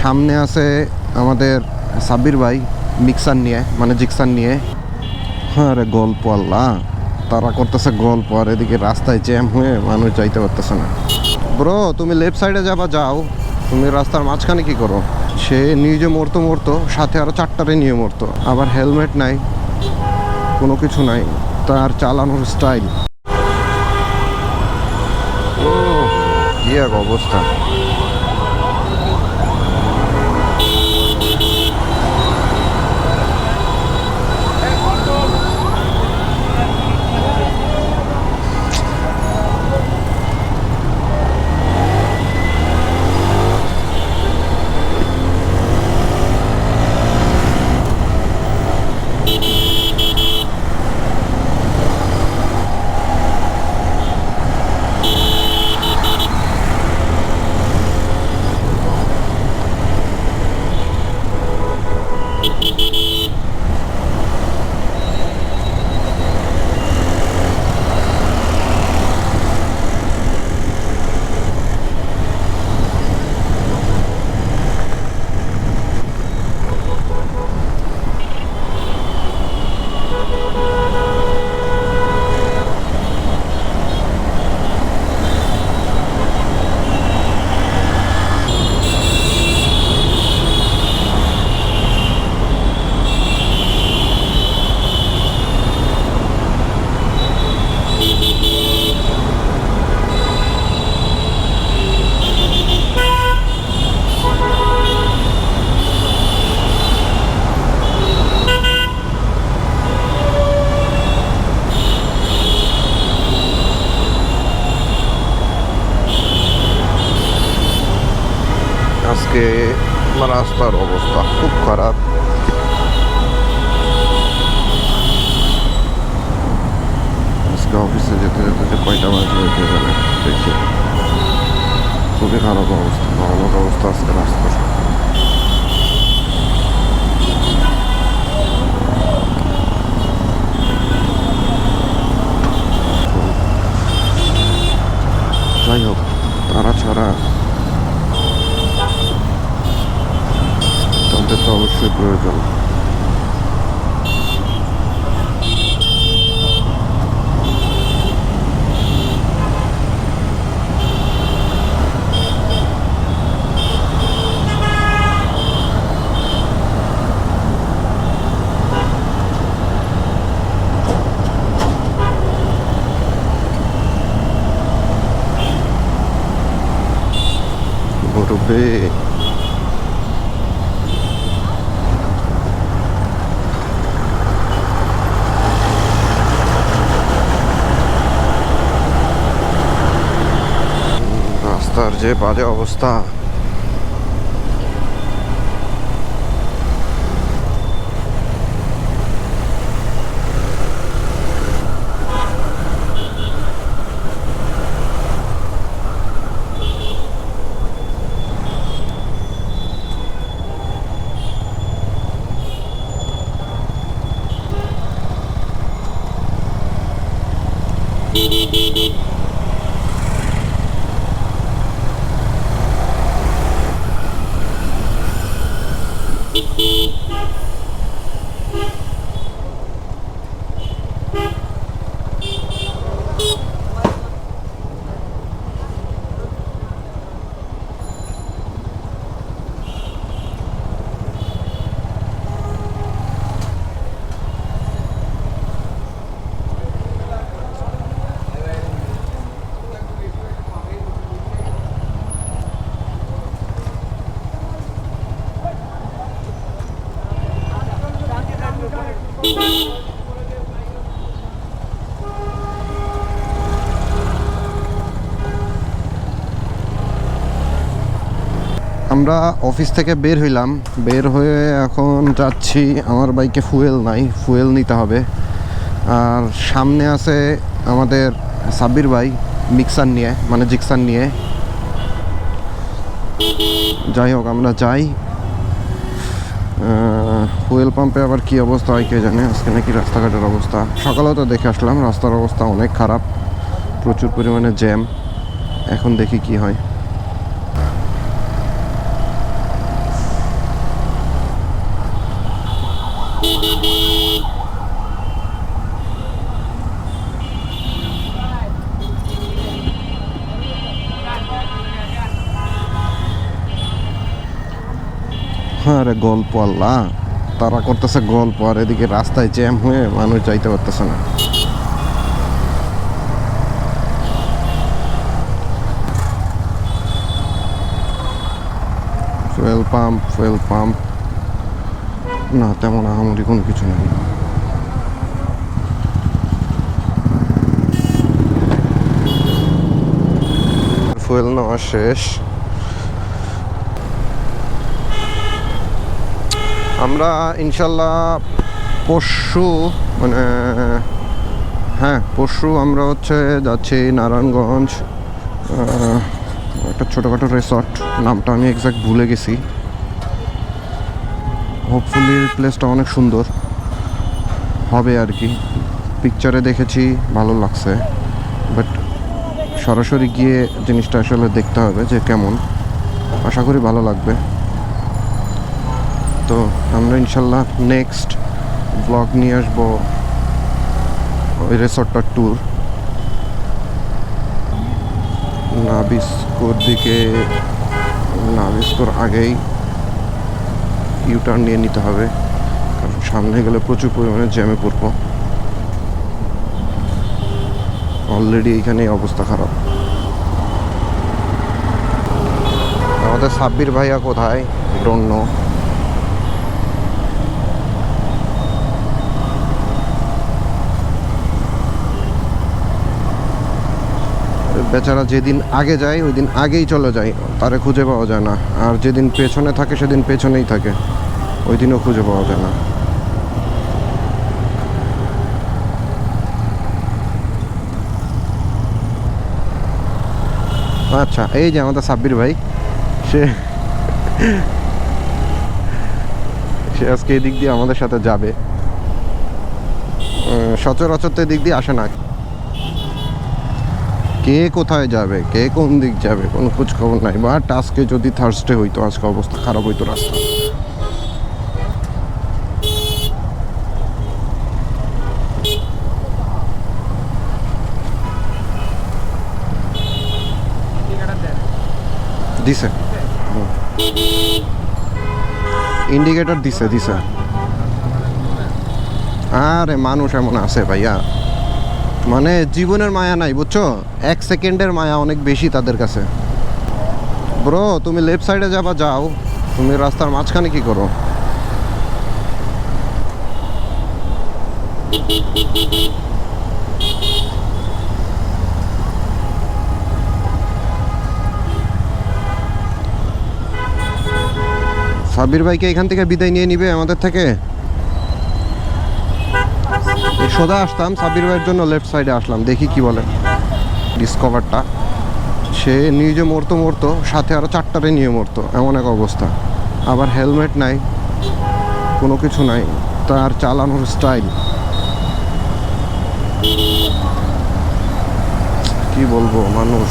সামনে আছে আমাদের সাব্বির ভাই মিক্সার নিয়ে, মানে জিক্সার নিয়ে। হ্যাঁ রে, গল্প আল্লাহ, তারা করতেছে গল্প, আর এদিকে রাস্তায় জ্যাম হয়ে মানুষ যাইতে পারতেছে না। ব্রো, তুমি লেফট সাইডে যাবা, যাও। তুমি রাস্তার মাঝখানে কি করো? সে নিজে মরতো সাথে আরো 4টারে নিয়ে মরতো। আবার হেলমেট নাই, কোনো কিছু নাই, তার চালানোর স্টাইল। ও কি এক অবস্থা! আজকে রাস্তার অবস্থা খুব খারাপ। আজকে অফিসে যেতে যেতে যে কয়টা বাজে কে জানে, দেখি। খুবই খারাপ অবস্থা, ভয়ানক অবস্থা আজকে রাস্তার। যাই হোক, তারা ছাড়া তাদের তো অবশ্যই প্রয়োজন। মুরব্বি, রাস্তার যে বাজে অবস্থা! আমরা অফিস থেকে বের হইলাম, বের হয়ে এখন যাচ্ছি। আমার বাইকে ফুয়েল নাই, ফুয়েল নিতে হবে। আর সামনে আছে আমাদের সাব্বির ভাই মিক্সার নিয়ে, মানে জিক্সার নিয়ে। যাই হোক, আমরা যাই। ফুয়েল পাম্পে আবার কি অবস্থা হয় কে জানে। আজকে নাকি রাস্তাঘাটের অবস্থা, সকালেও তো দেখে আসলাম, রাস্তার অবস্থা অনেক খারাপ, প্রচুর পরিমাণে জ্যাম। এখন দেখি কি হয়। আরে গল্প আল্লাহ, তারা করতেছে গল্প আর এদিকে রাস্তায় জ্যাম হয়ে মানুষ যাইতে পারতেছে না। ফুয়েল পাম্প না, তেমন আহামরি কোনো কিছু নেই। ফুয়েল নেওয়া শেষ। আমরা ইনশাল্লাহ পরশু পরশু আমরা যাচ্ছি নারায়ণগঞ্জ, একটা ছোটোখাটো রিসর্ট, নামটা আমি এক্সাক্ট ভুলে গেছি। হোপফুলি প্লেসটা অনেক সুন্দর হবে আর কি, পিকচারে দেখেছি ভালো লাগছে, বাট সরাসরি গিয়ে জিনিসটা আসলে দেখতে হবে যে কেমন। আশা করি ভালো লাগবে। তো আমরা ইনশাল্লাহ নেক্সট ব্লগ নিয়ে আসবো ওই রিসর্টটার ট্যুর। নাবিস্কোর আগেই ইউটার্ন নিয়ে নিতে হবে, কারণ সামনে গেলে প্রচুর পরিমাণে জ্যামে পড়বো। অলরেডি এইখানে অবস্থা খারাপ। আমাদের সাব্বির ভাইয়া কোথায় ডোন্ট নো। বেচারা যেদিন আগে যায় ওই দিন আগেই চলে যায়, তারে খুঁজে পাওয়া যায় না। আর যেদিন পেছনে থাকে সেদিন পেছনেই থাকে, ওই দিনও খুঁজে পাওয়া যায় না। আচ্ছা, এই যে আমাদের সাব্বির ভাই, সে আজকে এদিক দিয়ে আমাদের সাথে যাবে। সচরাচর তো এদিক দিয়ে আসে না। কে কোথায় যাবে, কে কোন দিক যাবে, কোনো খোঁজ খবর নাই। বাট আজকে যদি থার্সডে হইতো, আজকে অবস্থা খারাপ হইতো রাস্তা। দিছে ইন্ডিকেটর দিছে। আরে মানুষ এমন আছে ভাইয়া, মানে জীবনের মায়া নাই, বুঝছো? 1 সেকেন্ডের মায়া অনেক বেশি তাদের কাছে। ব্রো, তুমি লেফট সাইডে যাও, তুমি রাস্তার মাঝখানে কি করো? সাবির ভাইকে এখান থেকে বিদায় নিয়ে নিবে আমাদের থেকে। সোজা আসতাম সাবির ভাইয়ের জন্য, লেফট সাইডে আসলাম, দেখি কি বলে ডিসকভারটা। সে নিজে মরতো, সাথে আরও 4টারে নিয়ে মরতো, এমন এক অবস্থা। আবার হেলমেট নাই, কোনো কিছু নাই, তার চালানোর স্টাইল কি বলবো। মানুষ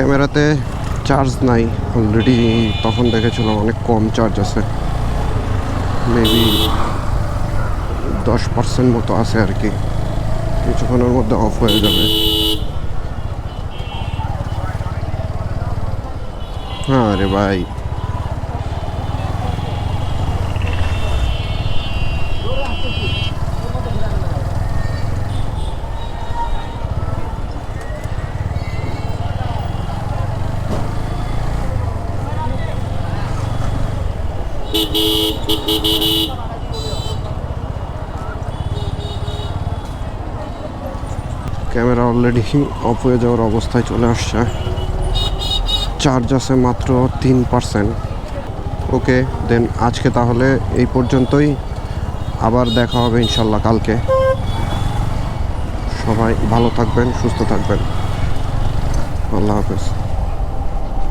ক্যামেরাতে চার্জ নাই অলরেডি, তখন দেখেছিলাম অনেক কম চার্জ আছে, মেবি 10% মতো আছে আর কি, কিছুক্ষণের মধ্যে অফ হয়ে যাবে। হ্যাঁ রে ভাই, ক্যামেরা অলরেডি অফ হয়ে যাওয়ার অবস্থায় চলে আসছে, চার্জ আছে মাত্র 3%। ওকে দেন, আজকে তাহলে এই পর্যন্তই, আবার দেখা হবে ইনশাল্লাহ কালকে। সবাই ভালো থাকবেন, সুস্থ থাকবেন, আল্লাহ হাফেজ।